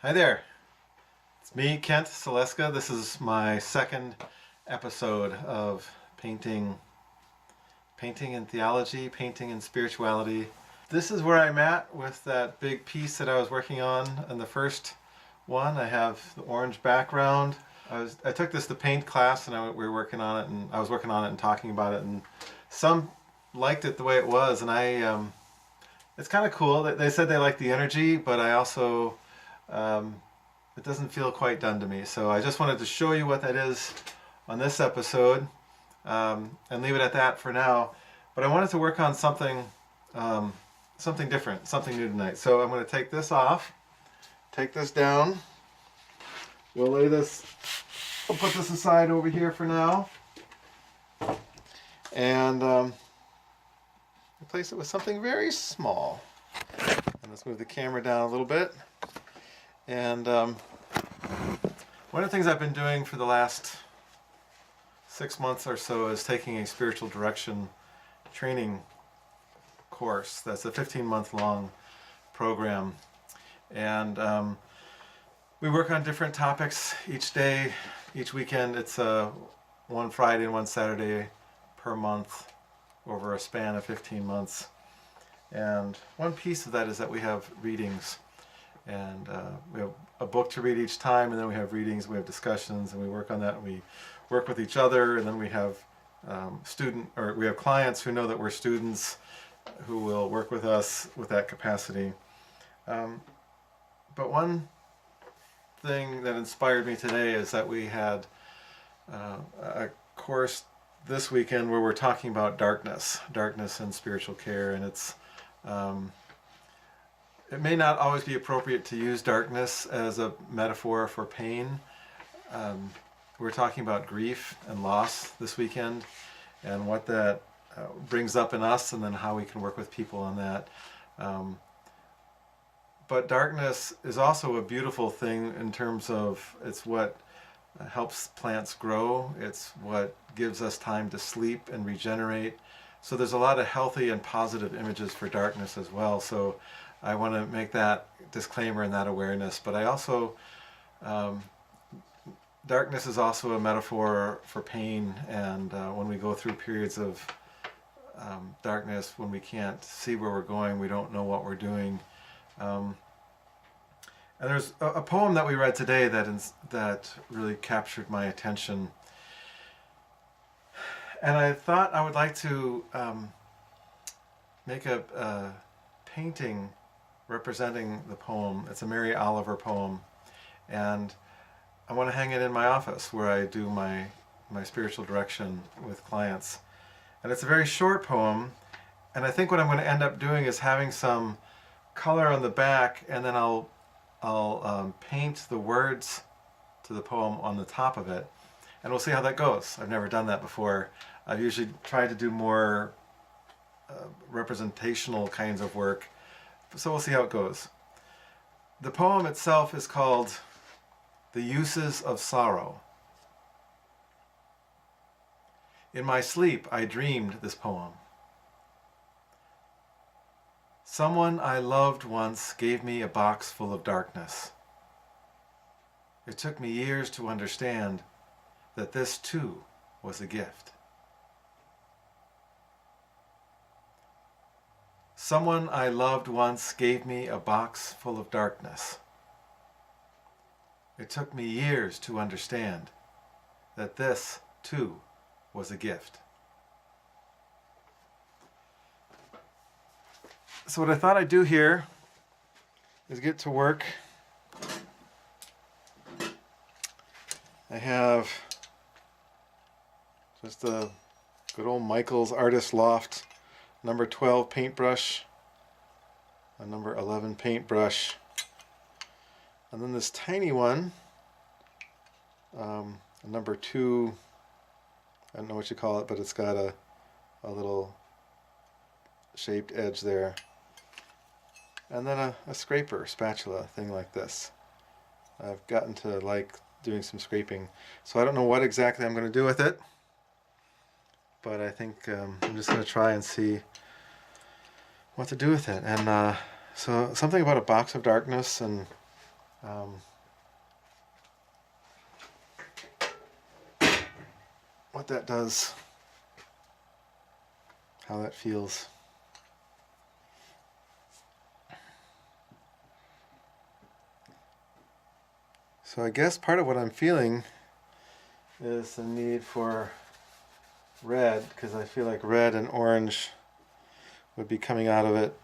Hi there, it's me, Kent Seleska. This is my second episode of painting and theology, painting and spirituality. This is where I'm at with that big piece that I was working on in the first one. I have the orange background. I took this to paint class and we were working on it, and I was working on it and talking about it, and some liked it the way it was, and it's kind of cool. They said they liked the energy, but I also it doesn't feel quite done to me. So I just wanted to show you what that is on this episode, and leave it at that for now. But I wanted to work on something different, something new tonight. So I'm going to take this off, take this down. We'll lay this, we'll put this aside over here for now, and replace it with something very small. And let's move the camera down a little bit. And one of the things I've been doing for the last 6 months or so is taking a spiritual direction training course. That's a 15-month long program. And we work on different topics each day, each weekend. It's one Friday and one Saturday per month over a span of 15 months. And one piece of that is that we have readings. And we have a book to read each time, and then we have readings, we have discussions, and we work on that, and we work with each other, and then we have we have clients who know that we're students who will work with us with that capacity. But one thing that inspired me today is that we had a course this weekend where we're talking about darkness and spiritual care, and it may not always be appropriate to use darkness as a metaphor for pain. We're talking about grief and loss this weekend, and what that brings up in us, and then how we can work with people on that. But darkness is also a beautiful thing in terms of it's what helps plants grow. It's what gives us time to sleep and regenerate. So there's a lot of healthy and positive images for darkness as well. So I want to make that disclaimer and that awareness. But I also, darkness is also a metaphor for pain, and when we go through periods of darkness, when we can't see where we're going, we don't know what we're doing. And there's a poem that we read today that really captured my attention. And I thought I would like to make a painting representing the poem. It's a Mary Oliver poem, and I want to hang it in my office where I do my spiritual direction with clients. And it's a very short poem, and I think what I'm going to end up doing is having some color on the back, and then I'll paint the words to the poem on the top of it, and we'll see how that goes. I've never done that before. I've usually tried to do more representational kinds of work, so we'll see how it goes. The poem itself is called The Uses of Sorrow. In my sleep, I dreamed this poem. Someone I loved once gave me a box full of darkness. It took me years to understand that this too was a gift. Someone I loved once gave me a box full of darkness. It took me years to understand that this too was a gift. So what I thought I'd do here is get to work. I have just a good old Michaels Artist Loft number 12 paintbrush, a number 11 paintbrush, and then this tiny one, a number 2, I don't know what you call it, but it's got a little shaped edge there. And then a scraper, spatula, thing like this. I've gotten to like doing some scraping. So I don't know what exactly I'm going to do with it, but I think I'm just going to try and see what to do with it. And so something about a box of darkness, and um, what that does, how that feels. So I guess part of what I'm feeling is the need for red, because I feel like red and orange would be coming out of it.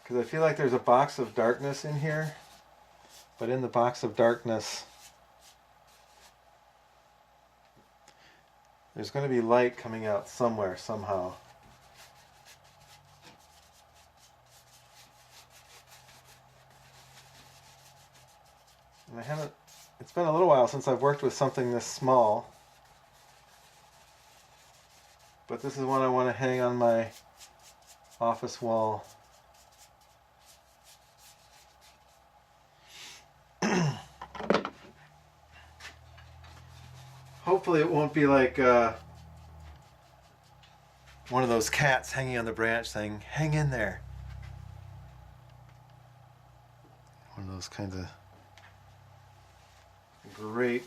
Because I feel like there's a box of darkness in here, but in the box of darkness there's going to be light coming out somewhere, somehow. And it's been a little while since I've worked with something this small, but this is one I want to hang on my office wall. Hopefully it won't be like one of those cats hanging on the branch saying, "Hang in there." One of those kinds of great,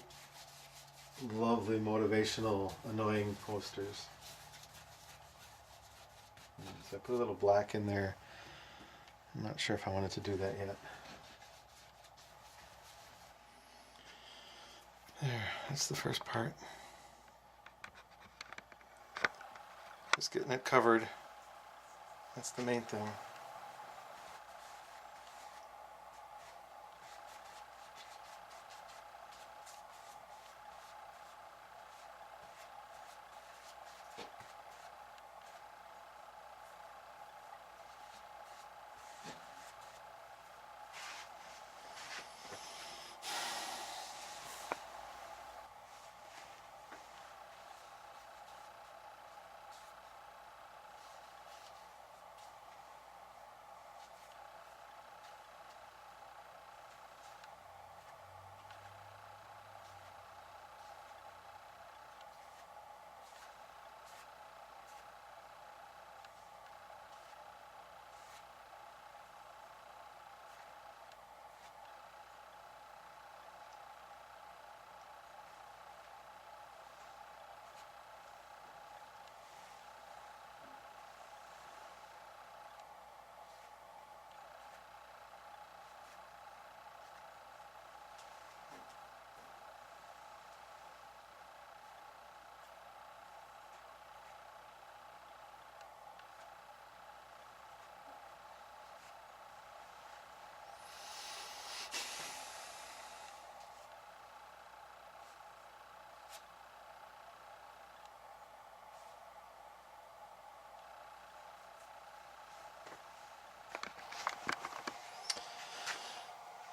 lovely, motivational, annoying posters. So I put a little black in there. I'm not sure if I wanted to do that yet. There, that's the first part. Just getting it covered. That's the main thing.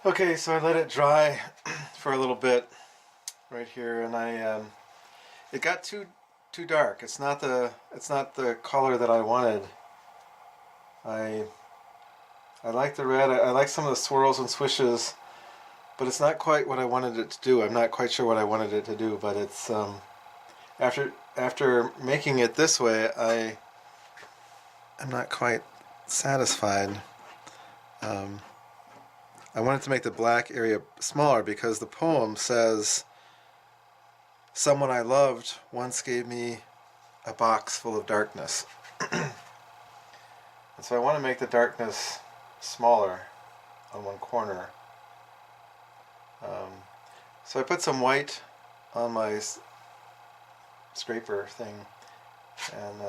Okay, so I let it dry for a little bit right here, and it got too dark. It's not the color that I wanted. I like the red. I like some of the swirls and swishes, but it's not quite what I wanted it to do. I'm not quite sure what I wanted it to do, but it's after making it this way, I'm not quite satisfied. I wanted to make the black area smaller because the poem says, "Someone I loved once gave me a box full of darkness." And so I want to make the darkness smaller on one corner. So I put some white on my scraper thing, and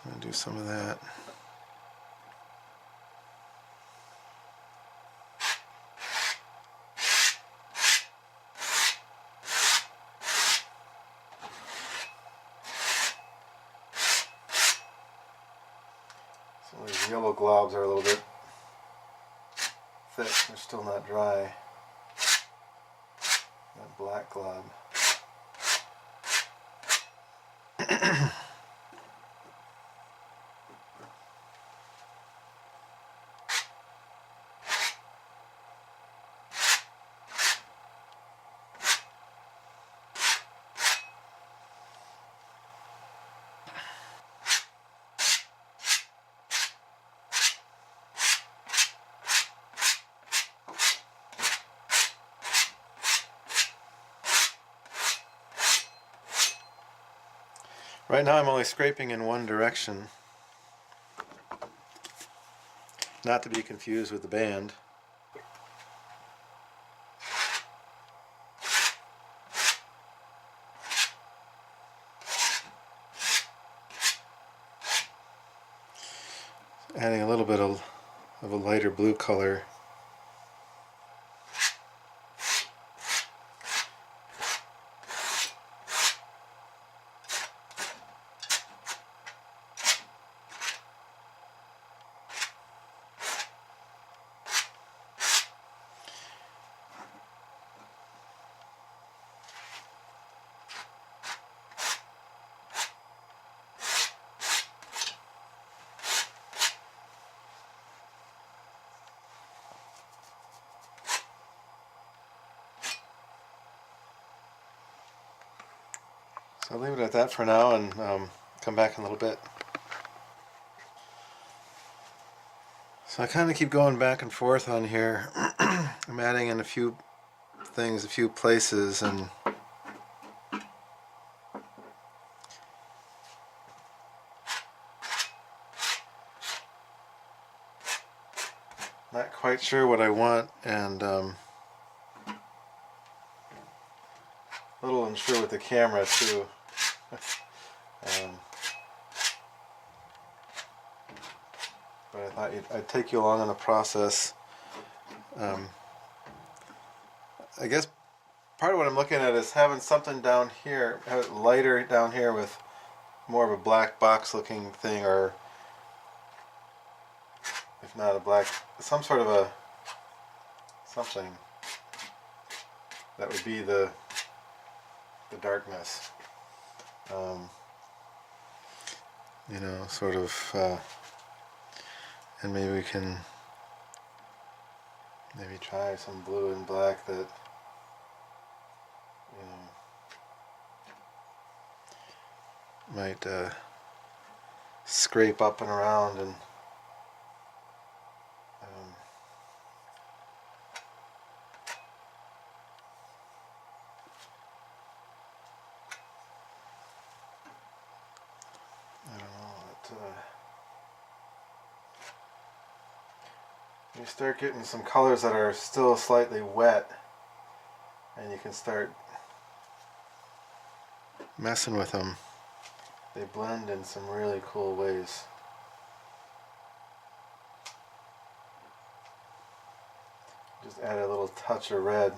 I'm going to do some of that. Some of these yellow globs are a little bit thick. They're still not dry. That black glob. Right now I'm only scraping in one direction, not to be confused with the band. Adding a little bit of a lighter blue color. So I'll leave it at that for now and come back in a little bit. So I kind of keep going back and forth on here. I'm adding in a few things, a few places, and not quite sure what I want, and a little unsure with the camera too. But I thought I'd take you along on the process. I guess part of what I'm looking at is having something down here, have it lighter down here with more of a black box looking thing, or if not a black, some sort of a something that would be the darkness. You know, sort of, and maybe we can maybe try some blue and black that, you know, might scrape up and around, and I don't know, you start getting some colors that are still slightly wet, and you can start messing with them. They blend in some really cool ways. Just add a little touch of red.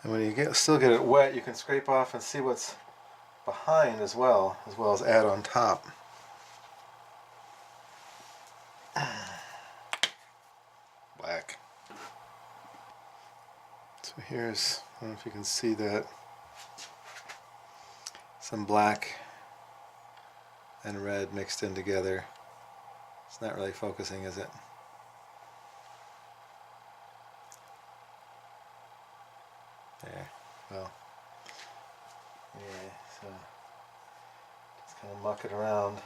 And when you still get it wet, you can scrape off and see what's behind as well as add on top. Black. So here's, I don't know if you can see that, some black and red mixed in together. It's not really focusing, is it? There, well, yeah, so just kind of muck it around.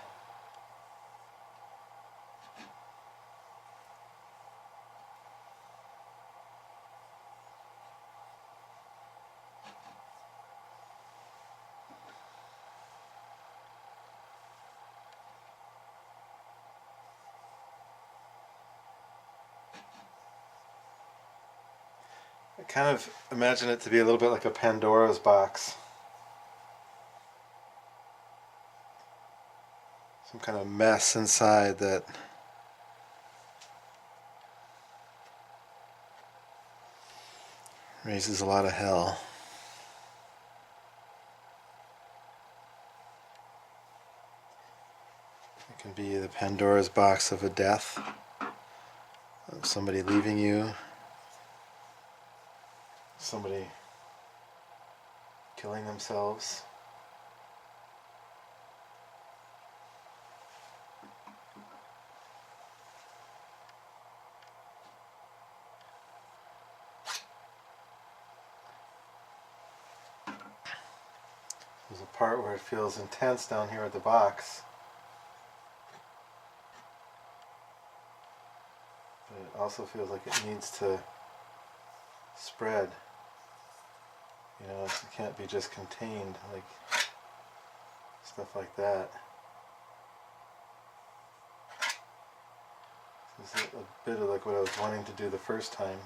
I kind of imagine it to be a little bit like a Pandora's box. Some kind of mess inside that raises a lot of hell. It can be the Pandora's box of a death, of somebody leaving you, somebody killing themselves. There's a part where it feels intense down here at the box. But it also feels like it needs to spread. You know, it can't be just contained, like stuff like that. This is a bit of like what I was wanting to do the first time.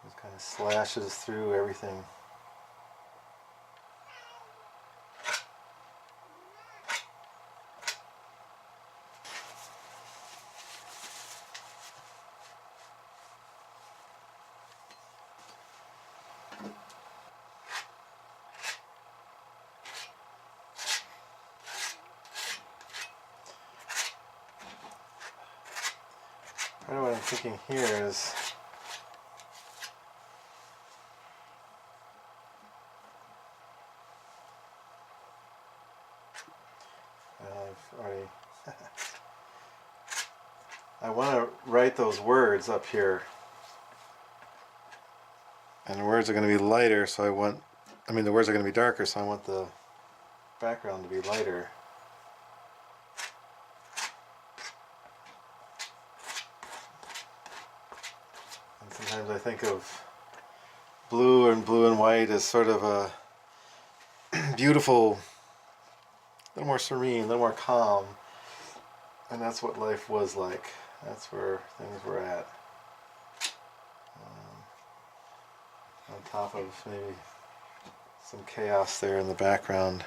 It kind of slashes through everything. Part of what I'm thinking here is I've already I want to write those words up here, and the words are going to be lighter, so the words are going to be darker, so I want the background to be lighter. And sometimes I think of blue and white as sort of a beautiful, a little more serene, a little more calm, and that's what life was like. That's where things were at. On top of maybe some chaos there in the background.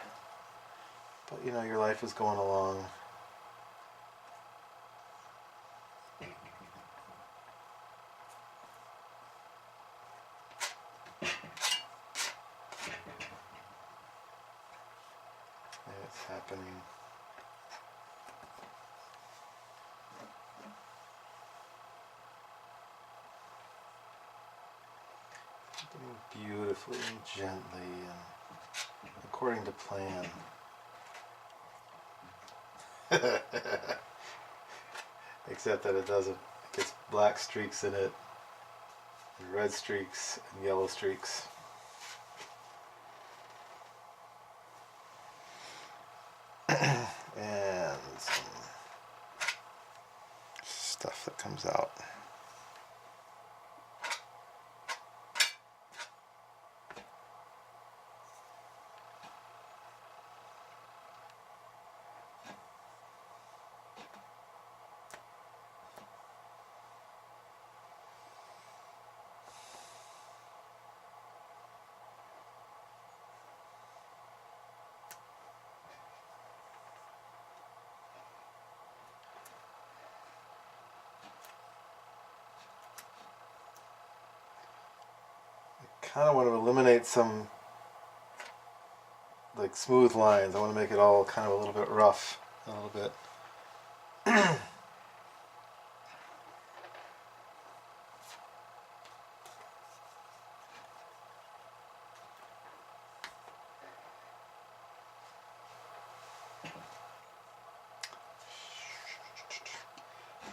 But you know, your life is going along. It's happening. Beautifully and gently and according to plan. Except that it gets black streaks in it, and red streaks and yellow streaks. And some stuff that comes out. Kind of want to eliminate some like smooth lines. I want to make it all kind of a little bit rough, a little bit.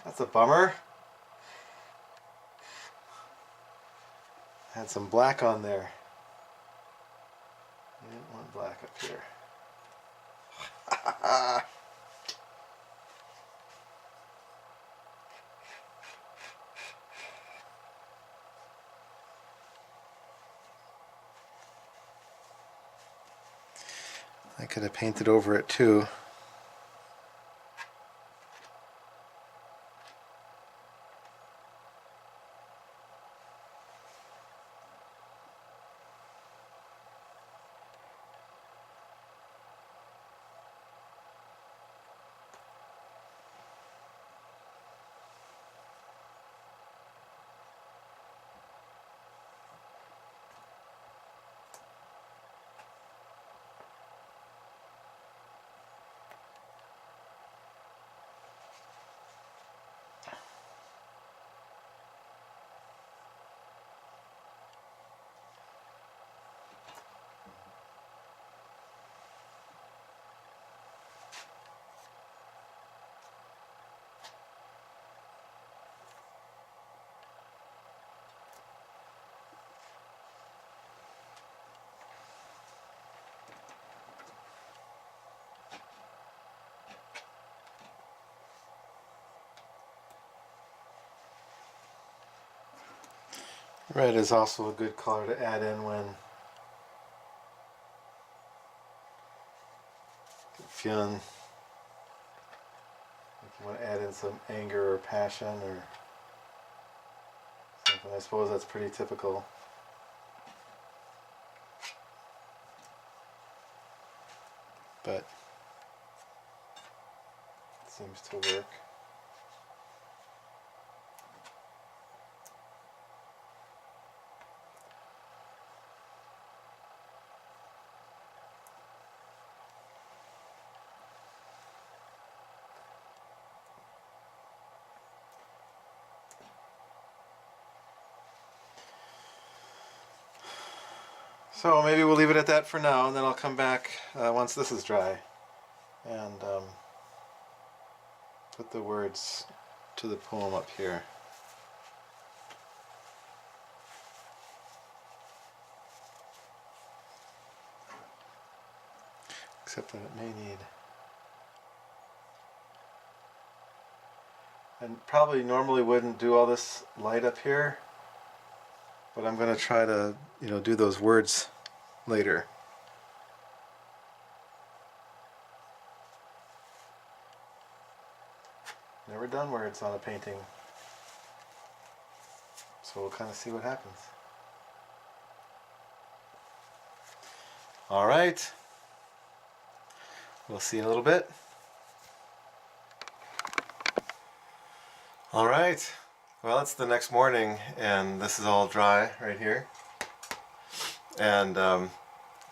That's a bummer. Had some black on there. I didn't want black up here. I could have painted over it too. Red is also a good color to add in when feeling like you want to add in some anger or passion or something. I suppose that's pretty typical. But it seems to work. So maybe we'll leave it at that for now, and then I'll come back once this is dry and put the words to the poem up here. Except that it may need... And probably normally wouldn't do all this light up here, but I'm going to try to, do those words later. Never done words on a painting, so we'll kind of see what happens. All right, we'll see in a little bit. All right, well, it's the next morning and this is all dry right here. And I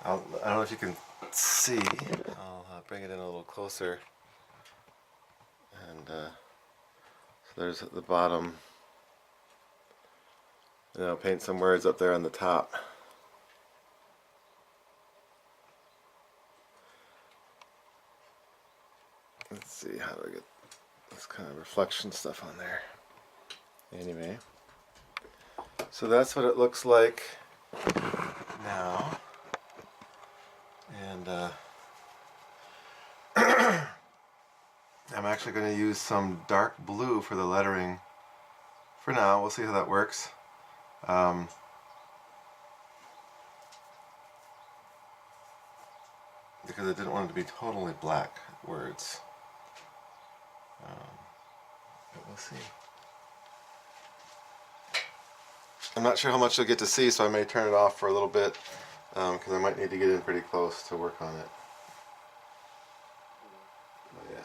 don't know if you can see, I'll bring it in a little closer. And so there's at the bottom, and I'll paint some words up there on the top. Let's see, how do I get this kind of reflection stuff on there? Anyway, so that's what it looks like now. And I'm actually going to use some dark blue for the lettering for now. We'll see how that works. Because I didn't want it to be totally black words. But we'll see. I'm not sure how much you'll get to see, so I may turn it off for a little bit, because I might need to get in pretty close to work on it. But yeah.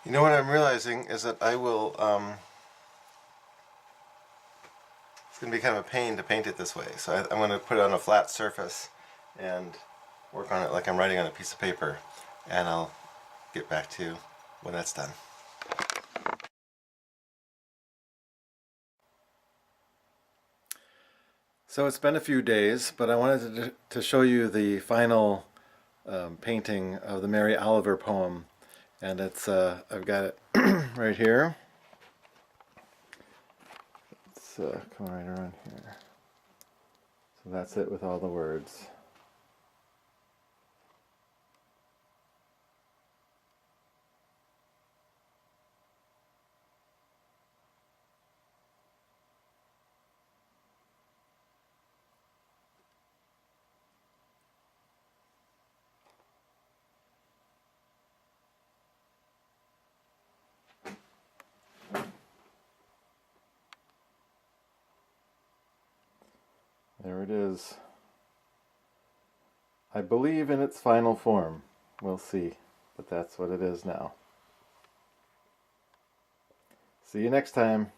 You know what I'm realizing is that I will, it's going to be kind of a pain to paint it this way. So I'm going to put it on a flat surface and work on it like I'm writing on a piece of paper. And I'll get back to you when that's done. So it's been a few days, but I wanted to show you the final painting of the Mary Oliver poem. And it's, I've got it right here. It's coming right around here. So that's it with all the words. There it is. I believe in its final form. We'll see, but that's what it is now. See you next time.